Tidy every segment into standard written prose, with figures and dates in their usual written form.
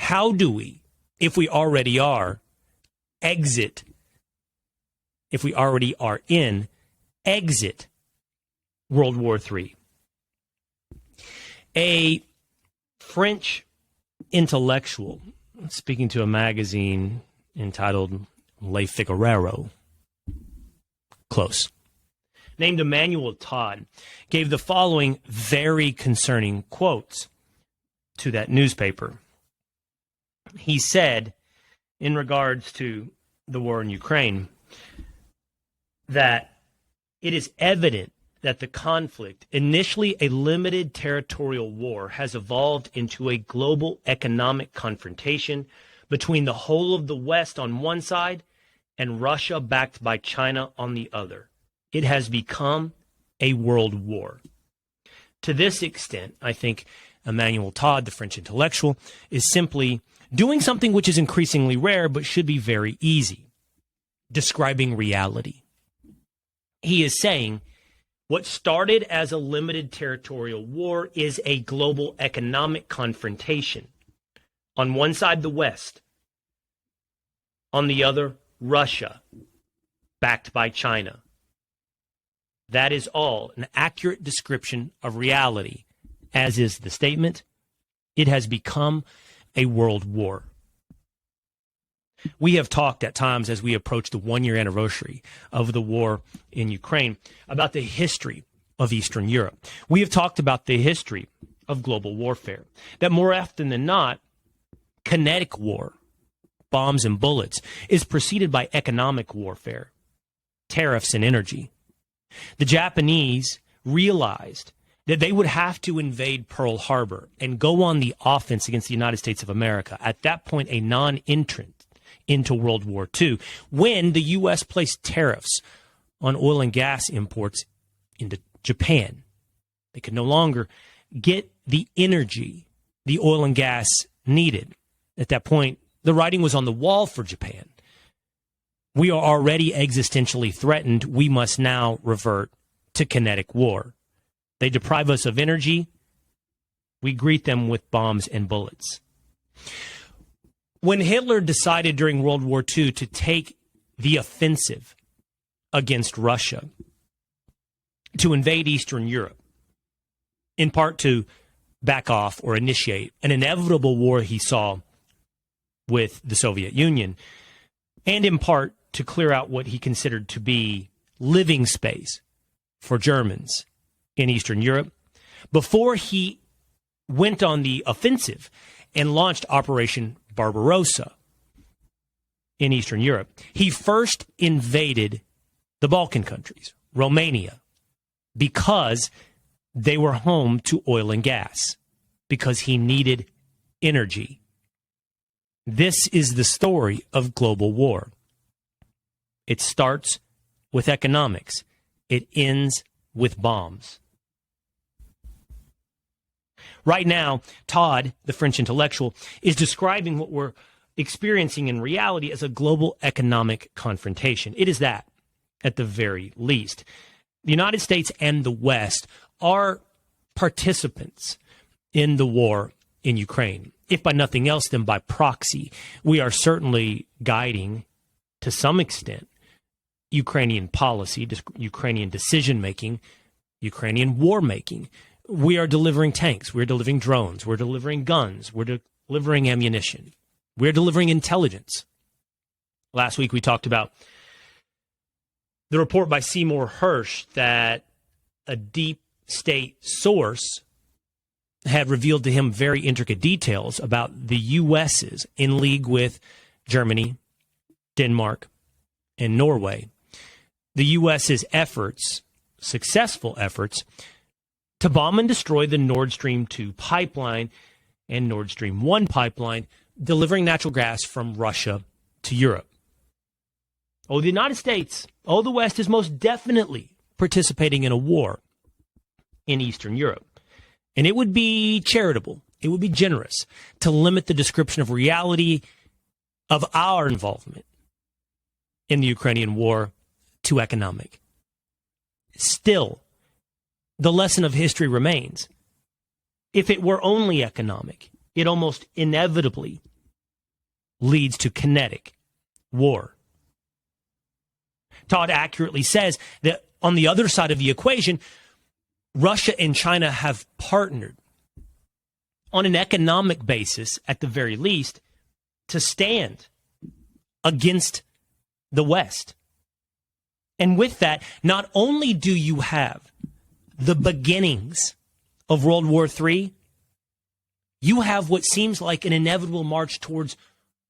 How do we, if we already are, exit, if we already are in, exit World War III? A French intellectual, speaking to a magazine entitled Le Figaro, close, named Emmanuel Todd, gave the following very concerning quotes to that newspaper. He said, in regards to the war in Ukraine, that it is evident that the conflict, initially a limited territorial war, has evolved into a global economic confrontation between the whole of the West on one side and Russia backed by China on the other. It has become a world war. To this extent, I think Emmanuel Todd, the French intellectual, is simply doing something which is increasingly rare but should be very easy, describing reality. He is saying what started as a limited territorial war is a global economic confrontation. On one side, the West. On the other, Russia, backed by China. That is all an accurate description of reality, as is the statement, it has become a world war. We have talked at times as we approach the one-year anniversary of the war in Ukraine about the history of Eastern Europe. We have talked about the history of global warfare, that more often than not, kinetic war, bombs and bullets, is preceded by economic warfare, tariffs and energy. The Japanese realized that they would have to invade Pearl Harbor and go on the offense against the United States of America, at that point a non-entrant into World War II, when the U.S. placed tariffs on oil and gas imports into Japan. They could no longer get the energy the oil and gas needed. At that point, the writing was on the wall for Japan. We are already existentially threatened. We must now revert to kinetic war. They deprive us of energy. We greet them with bombs and bullets. When Hitler decided during World War II to take the offensive against Russia, to invade Eastern Europe, in part to back off or initiate an inevitable war he saw with the Soviet Union, and in part to clear out what he considered to be living space for Germans in Eastern Europe, before he went on the offensive and launched Operation Barbarossa in Eastern Europe, he first invaded the Balkan countries, Romania, because they were home to oil and gas, because he needed energy. This is the story of global war. It starts with economics. It ends with bombs. Right now, Todd, the French intellectual, is describing what we're experiencing in reality as a global economic confrontation. It is that, at the very least. The United States and the West are participants in the war in Ukraine. If by nothing else, then by proxy. We are certainly guiding, to some extent, Ukrainian policy, Ukrainian decision-making, Ukrainian war-making. We are delivering tanks. We're delivering drones. We're delivering guns. We're delivering ammunition. We're delivering intelligence. Last week we talked about the report by Seymour Hersh that a deep state source had revealed to him very intricate details about the U.S.'s, in league with Germany, Denmark, and Norway, the U.S.'s efforts, successful efforts, to bomb and destroy the Nord Stream 2 pipeline and Nord Stream 1 pipeline, delivering natural gas from Russia to Europe. Oh, the United States, the West is most definitely participating in a war in Eastern Europe. And it would be charitable, it would be generous to limit the description of reality of our involvement in the Ukrainian war to economic. Still, the lesson of history remains. If it were only economic, it almost inevitably leads to kinetic war. Todd accurately says that on the other side of the equation, Russia and China have partnered on an economic basis, at the very least, to stand against the West. And with that, not only do you have the beginnings of World War III, you have what seems like an inevitable march towards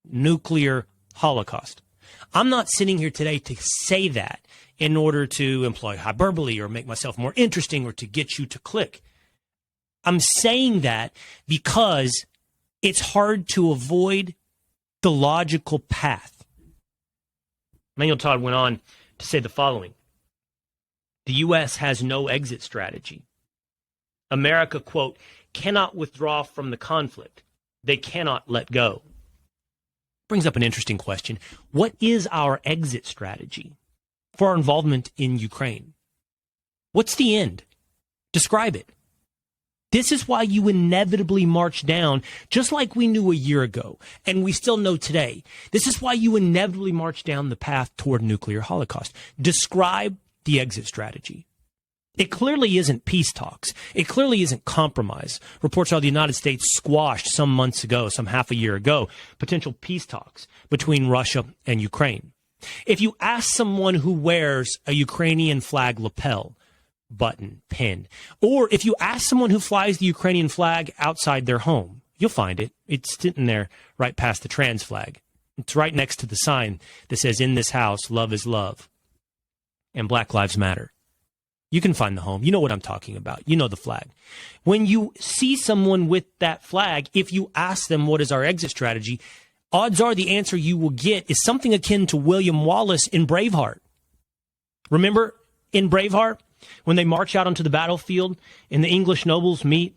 nuclear holocaust. I'm not sitting here today to say that in order to employ hyperbole or make myself more interesting or to get you to click. I'm saying that because it's hard to avoid the logical path. Manuel Todd went on to say the following. The U.S. has no exit strategy. America, quote, cannot withdraw from the conflict. They cannot let go. Brings up an interesting question. What is our exit strategy for our involvement in Ukraine? What's the end? Describe it. This is why you inevitably march down, just like we knew a year ago, and we still know today. This is why you inevitably march down the path toward nuclear holocaust. Describe the exit strategy. It clearly isn't peace talks. It clearly isn't compromise. Reports are the United States squashed some months ago, some half a year ago, potential peace talks between Russia and Ukraine. If you ask someone who wears a Ukrainian flag lapel, button, pin, or if you ask someone who flies the Ukrainian flag outside their home, you'll find it. It's sitting there right past the trans flag. It's right next to the sign that says, "In this house, love is love, and Black Lives Matter." You can find the home. You know what I'm talking about. You know the flag. When you see someone with that flag, if you ask them what is our exit strategy, odds are the answer you will get is something akin to William Wallace in Braveheart. Remember in Braveheart, when they march out onto the battlefield and the English nobles meet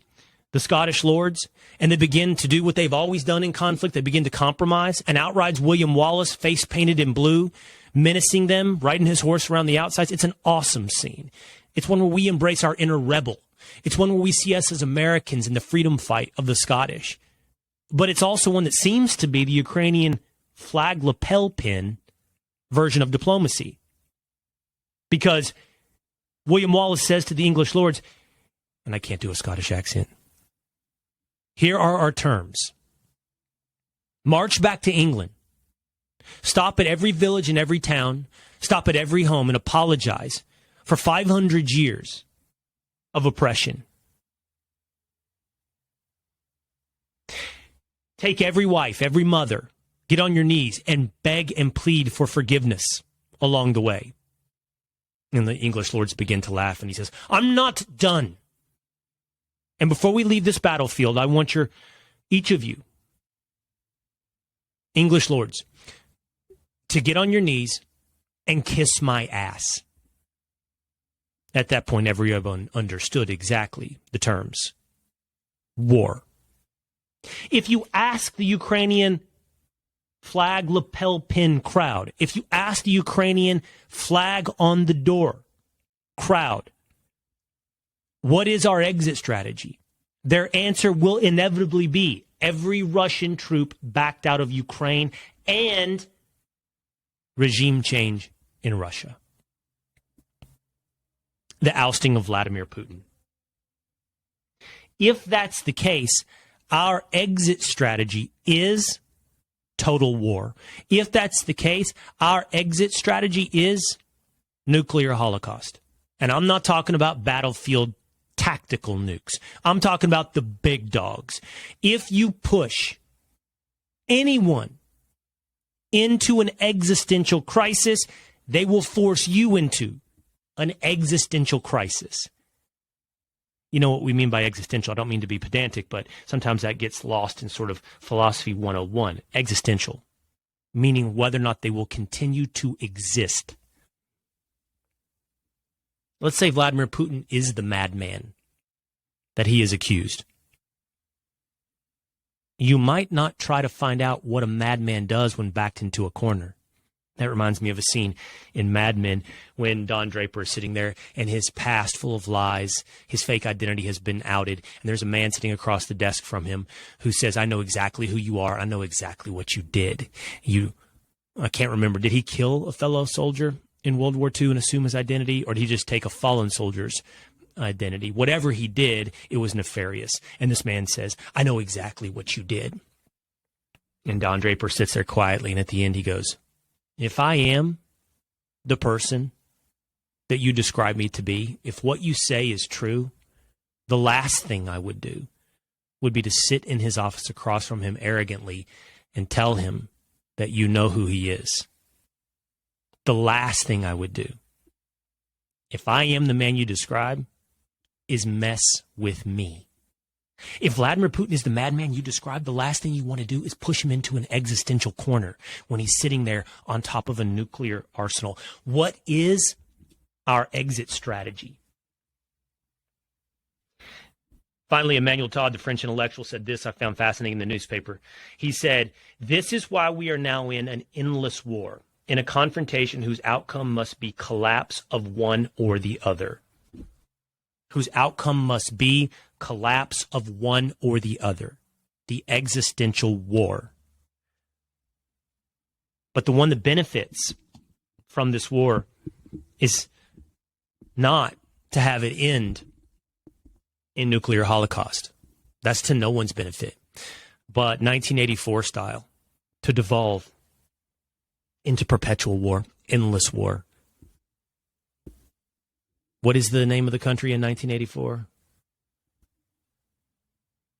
the Scottish lords and they begin to do what they've always done in conflict, they begin to compromise, and out rides William Wallace, face painted in blue, menacing them, riding his horse around the outsides. It's an awesome scene. It's one where we embrace our inner rebel. It's one where we see us as Americans in the freedom fight of the Scottish. But it's also one that seems to be the Ukrainian flag lapel pin version of diplomacy. Because William Wallace says to the English lords, and I can't do a Scottish accent, here are our terms. March back to England. Stop at every village and every town. Stop at every home and apologize for 500 years of oppression. Take every wife, every mother, get on your knees and beg and plead for forgiveness along the way. And the English lords begin to laugh, and he says, I'm not done. And before we leave this battlefield, I want each of you, English lords, to get on your knees and kiss my ass. At that point, everyone understood exactly the terms. War. If you ask the Ukrainian flag lapel pin crowd, if you ask the Ukrainian flag on the door crowd, what is our exit strategy? Their answer will inevitably be every Russian troop backed out of Ukraine and regime change in Russia. The ousting of Vladimir Putin. If that's the case, our exit strategy is total war. If that's the case, our exit strategy is nuclear holocaust. And I'm not talking about battlefield tactical nukes. I'm talking about the big dogs. If you push anyone into an existential crisis, they will force you into an existential crisis. You know what we mean by existential. I don't mean to be pedantic, but sometimes that gets lost in sort of philosophy 101. Existential, meaning whether or not they will continue to exist. Let's say Vladimir Putin is the madman that he is accused. You might not try to find out what a madman does when backed into a corner. That reminds me of a scene in Mad Men when Don Draper is sitting there and his past full of lies, his fake identity has been outed. And there's a man sitting across the desk from him who says, I know exactly who you are. I know exactly what you did. I can't remember. Did he kill a fellow soldier in World War II and assume his identity? Or did he just take a fallen soldier's identity? Whatever he did, it was nefarious. And this man says, I know exactly what you did. And Don Draper sits there quietly. And at the end, he goes, if I am the person that you describe me to be, if what you say is true, the last thing I would do would be to sit in his office across from him arrogantly and tell him that you know who he is. The last thing I would do, if I am the man you describe, is mess with me. If Vladimir Putin is the madman you describe, the last thing you want to do is push him into an existential corner when he's sitting there on top of a nuclear arsenal. What is our exit strategy? Finally, Emmanuel Todd, the French intellectual, said this I found fascinating in the newspaper. He said, this is why we are now in an endless war, in a confrontation whose outcome must be collapse of one or the other. Whose outcome must be collapse of one or the other, the existential war. But the one that benefits from this war is not to have it end in nuclear holocaust. That's to no one's benefit. But 1984 style, to devolve into perpetual war, endless war. What is the name of the country in 1984?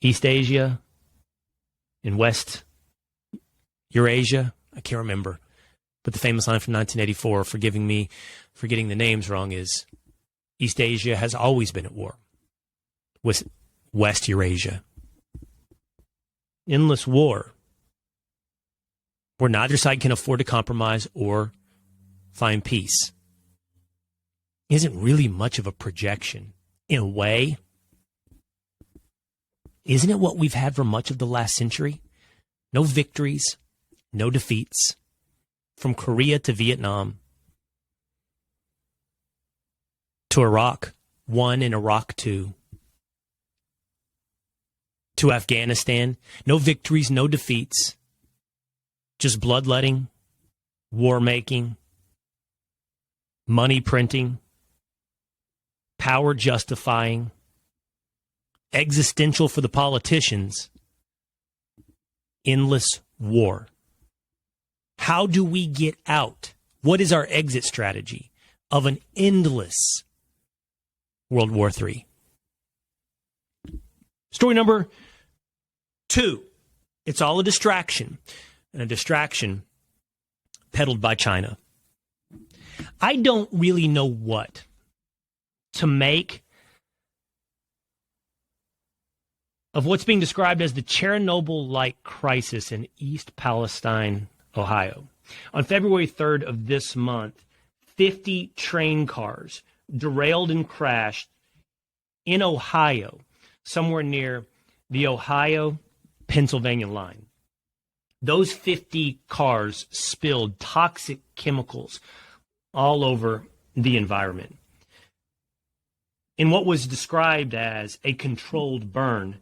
East Asia? In West Eurasia? I can't remember. But the famous line from 1984, forgiving me for getting the names wrong, is East Asia has always been at war with West Eurasia. Endless war, where neither side can afford to compromise or find peace, isn't really much of a projection. In a way, isn't it what we've had for much of the last century? No victories, no defeats. From Korea to Vietnam to Iraq 1 and Iraq 2 to Afghanistan, no victories, no defeats, just bloodletting, war making, money printing, power justifying, existential for the politicians, endless war. How do we get out? What is our exit strategy of an endless World War III? Story number 2. It's all a distraction, and a distraction peddled by China. I don't really know what to make of what's being described as the Chernobyl-like crisis in East Palestine, Ohio. On February 3rd of this month, 50 train cars derailed and crashed in Ohio, somewhere near the Ohio-Pennsylvania line. Those 50 cars spilled toxic chemicals all over the environment. In what was described as a controlled burn,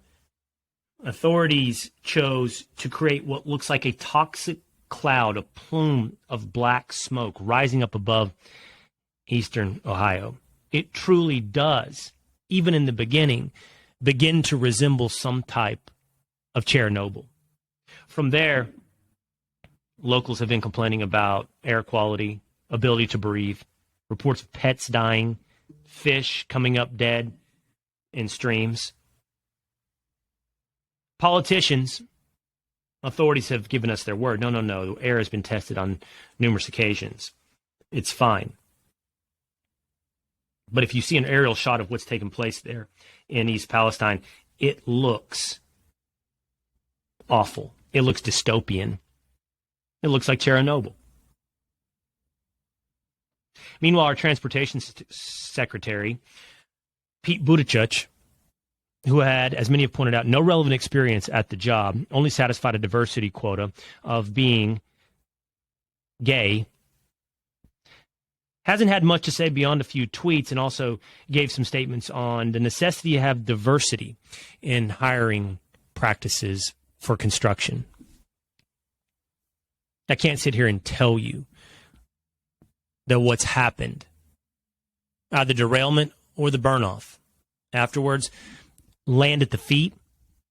authorities chose to create what looks like a toxic cloud, a plume of black smoke rising up above eastern Ohio. It truly does, even in the beginning, begin to resemble some type of Chernobyl. From there, locals have been complaining about air quality, ability to breathe, reports of pets dying, fish coming up dead in streams. Politicians, authorities have given us their word. No. The air has been tested on numerous occasions. It's fine. But if you see an aerial shot of what's taken place there in East Palestine, it looks awful. It looks dystopian. It looks like Chernobyl. Meanwhile, our transportation secretary, Pete Buttigieg, who had, as many have pointed out, no relevant experience at the job, only satisfied a diversity quota of being gay Hasn't had much to say beyond a few tweets, and also gave some statements on the necessity to have diversity in hiring practices for construction. I can't sit here and tell you that what's happened, the derailment or the burn-off afterwards, land at the feet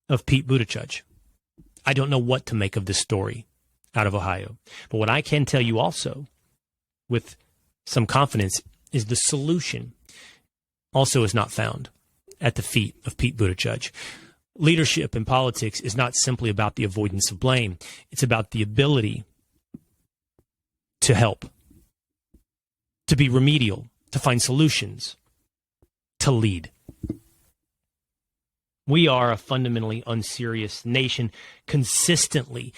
of Pete Buttigieg. I don't know what to make of this story out of Ohio. But what I can tell you also with some confidence is the solution also is not found at the feet of Pete Buttigieg. Leadership in politics is not simply about the avoidance of blame. It's about the ability to help, to be remedial, to find solutions, to lead. We are a fundamentally unserious nation, consistently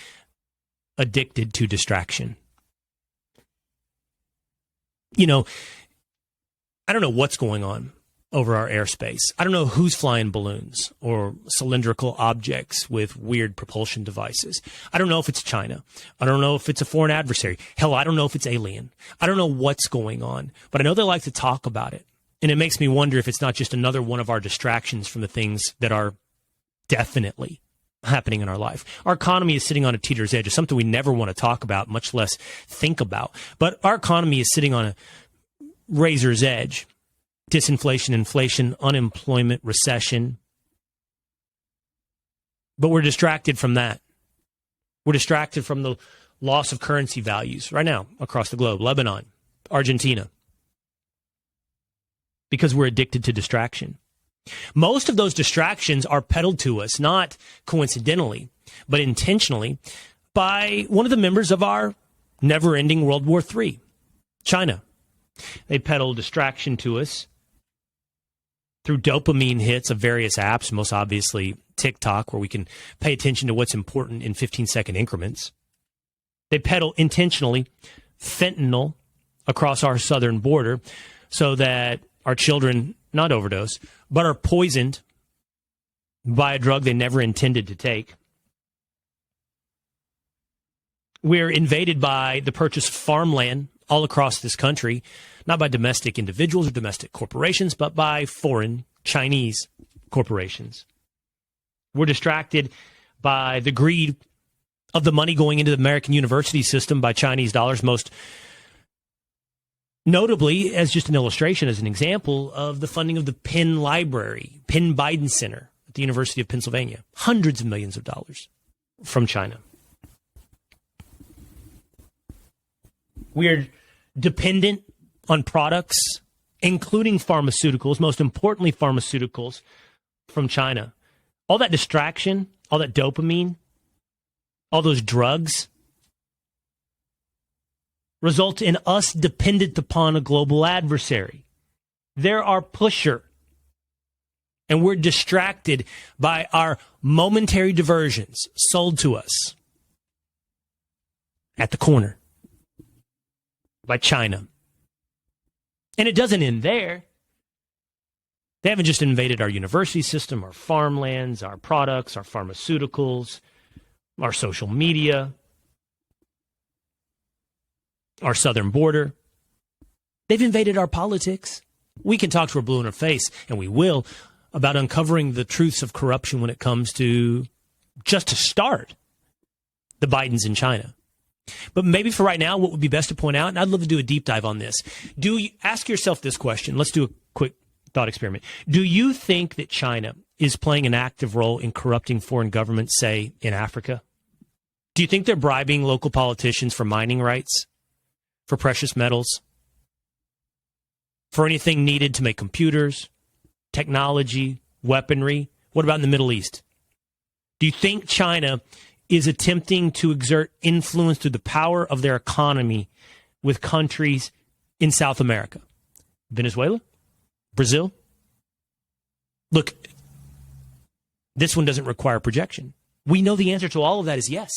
addicted to distraction. You know, I don't know what's going on over our airspace. I don't know who's flying balloons or cylindrical objects with weird propulsion devices. I don't know if it's China. I don't know if it's a foreign adversary. Hell, I don't know if it's alien. I don't know what's going on, but I know they like to talk about it. And it makes me wonder if it's not just another one of our distractions from the things that are definitely happening in our life. Our economy is sitting on a teeter's edge. It's something we never want to talk about, much less think about. But our economy is sitting on a razor's edge. Disinflation, inflation, unemployment, recession. But we're distracted from that. We're distracted from the loss of currency values right now across the globe, Lebanon, Argentina, because we're addicted to distraction. Most of those distractions are peddled to us, not coincidentally, but intentionally, by one of the members of our never-ending World War III, China. They peddle distraction to us through dopamine hits of various apps, most obviously TikTok, where we can pay attention to what's important in 15-second increments. They peddle intentionally fentanyl across our southern border so that our children not overdose, but are poisoned by a drug they never intended to take. We're invaded by the purchase of farmland all across this country, not by domestic individuals or domestic corporations, but by foreign Chinese corporations. We're distracted by the greed of the money going into the American university system by Chinese dollars, most notably, as just an illustration, as an example of the funding of the Penn Library, Penn Biden Center at the University of Pennsylvania. Hundreds of millions of dollars from China. We're dependent on products, including pharmaceuticals, most importantly pharmaceuticals, from China. All that distraction, all that dopamine, all those drugs result in us dependent upon a global adversary. They're our pusher. And we're distracted by our momentary diversions sold to us at the corner by China. And it doesn't end there. They haven't just invaded our university system, our farmlands, our products, our pharmaceuticals, our social media, our southern border. They've invaded our politics. We can talk to a blue in our face, and we will, about uncovering the truths of corruption when it comes to, just to start, the Bidens in China. But maybe for right now, what would be best to point out, and I'd love to do a deep dive on this. Ask yourself this question. Let's do a quick thought experiment. Do you think that China is playing an active role in corrupting foreign governments, say, in Africa? Do you think they're bribing local politicians for mining rights, for precious metals, for anything needed to make computers, technology, weaponry? What about in the Middle East? Do you think China is attempting to exert influence through the power of their economy with countries in South America? Venezuela? Brazil? Look, this one doesn't require projection. We know the answer to all of that is yes.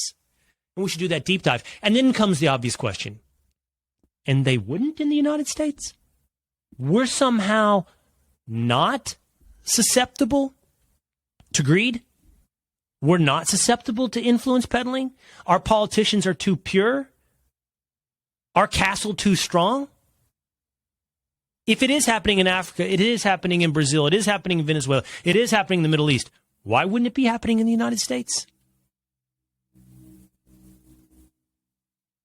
And we should do that deep dive. And then comes the obvious question. And they wouldn't in the United States? We're somehow not susceptible to greed? We're not susceptible to influence peddling? Our politicians are too pure? Our castle too strong? If it is happening in Africa, it is happening in Brazil, it is happening in Venezuela, it is happening in the Middle East, why wouldn't it be happening in the United States?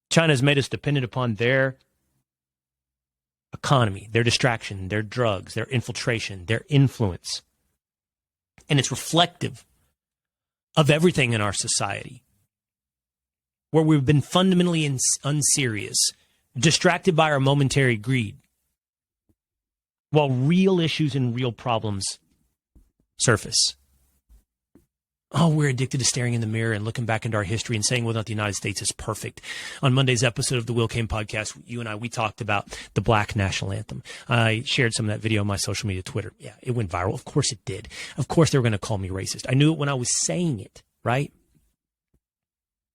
China has made us dependent upon their economy, their distraction, their drugs, their infiltration, their influence. And it's reflective of everything in our society, where we've been fundamentally unserious, distracted by our momentary greed, while real issues and real problems surface. Oh, we're addicted to staring in the mirror and looking back into our history and saying whether or not the United States is perfect. On Monday's episode of the Will Cain Podcast, you and I, we talked about the Black National Anthem. I shared some of that video on my social media, Twitter. Yeah, it went viral. Of course it did. Of course they were going to call me racist. I knew it when I was saying it, right?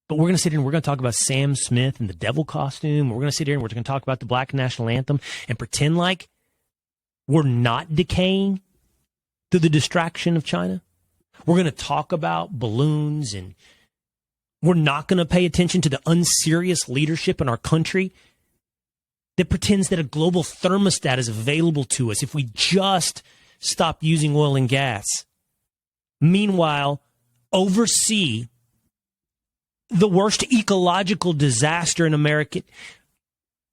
But we're going to sit here and we're going to talk about Sam Smith and the devil costume. We're going to sit here and we're going to talk about the Black National Anthem and pretend like we're not decaying through the distraction of China. We're going to talk about balloons, and we're not going to pay attention to the unserious leadership in our country that pretends that a global thermostat is available to us if we just stop using oil and gas. Meanwhile, oversee the worst ecological disaster in America.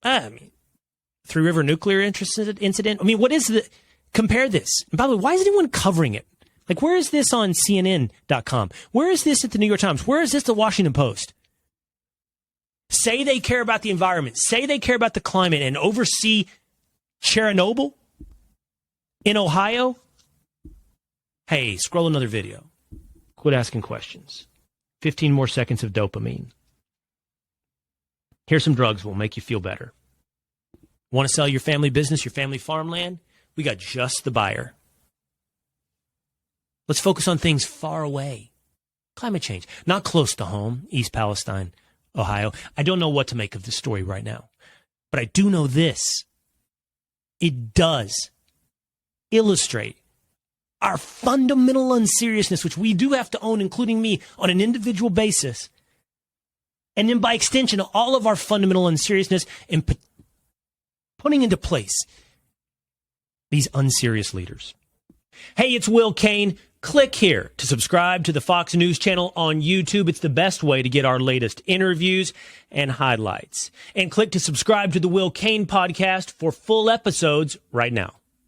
Three River nuclear incident. What is the... Compare this. And by the way, why is anyone covering it? Like, where is this on CNN.com? Where is this at the New York Times? Where is this at the Washington Post? Say they care about the environment. Say they care about the climate and oversee Chernobyl in Ohio. Hey, scroll another video. Quit asking questions. 15 more seconds of dopamine. Here's some drugs will make you feel better. Want to sell your family business, your family farmland? We got just the buyer. Let's focus on things far away. Climate change, not close to home, East Palestine, Ohio. I don't know what to make of this story right now, but I do know this. It does illustrate our fundamental unseriousness, which we do have to own, including me, on an individual basis. And then by extension, all of our fundamental unseriousness in putting into place these unserious leaders. Hey, it's Will Cain. Click here to subscribe to the Fox News channel on YouTube. It's the best way to get our latest interviews and highlights. And click to subscribe to the Will Cain Podcast for full episodes right now.